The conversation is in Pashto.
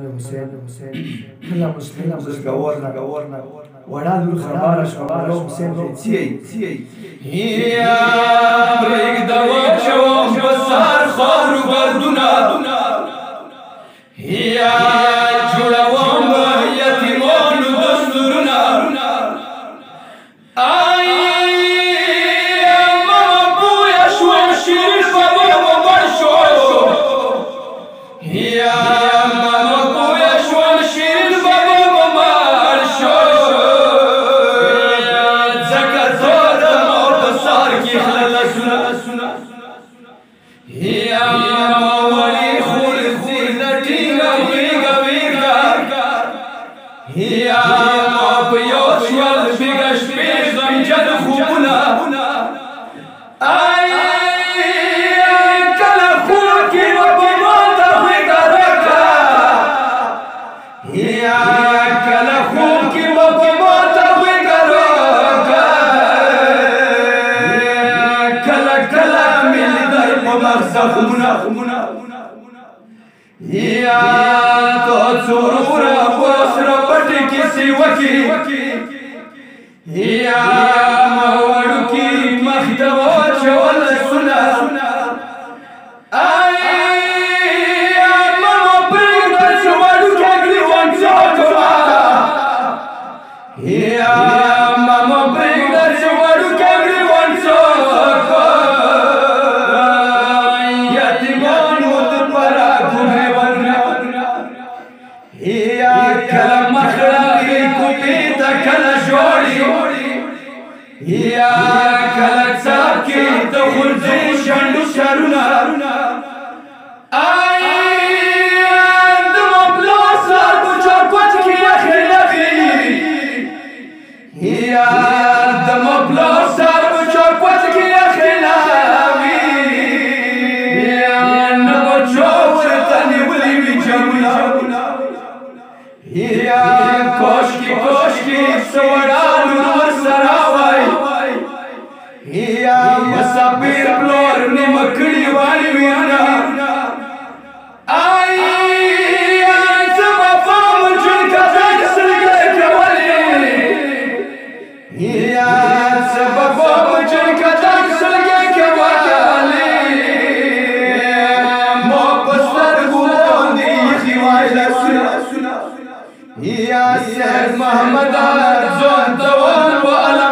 حسین کله مسلم بزرګور نه وړا لور خبره شوه حسین څه یا پرېږده وچوم په سر خاورو ګردونه یا جوړوم به یتیمانو دستورونه یا ما په یو شول بیګه شپې غمجن خوبونه کله خوب کې به په ما ته غېږه راکړه یا کله خوب کې به په ما ته غېږه راکړه کله کله مې لیدل په مغز زخمونه یا تو څوروره وسره پټې کیسې وکړي یا ما وړوکي مخ ته واچول لاسونه ما مه پرېږده چې وړوکی ګریوان څاکمه یا ما مه پرېږده چې وړوکی ګریوان څاکمه یتیمانو دپاره ګلونه یا کله مخړه کوټې ته کله ژاړي یا کله څاپ کې د غورځې شنډو سرونه د مپلار سر په چارکوټ کې یخې لغې یا د مپلار سر په چارکوټ کې یخې لغې نه به چا ورته نیولي وي جنګونه یا کاشکی سوړا لور ورسره وای یا مسافر پلور نیمه کړي وای ویرونه زه به پام جون کزان سلګۍ کولې یا زه به پام جون کزان سلګۍ کولې ما په سترګو باندې ایښي وای لاسونه یا سید محمد ځوان دوان و علم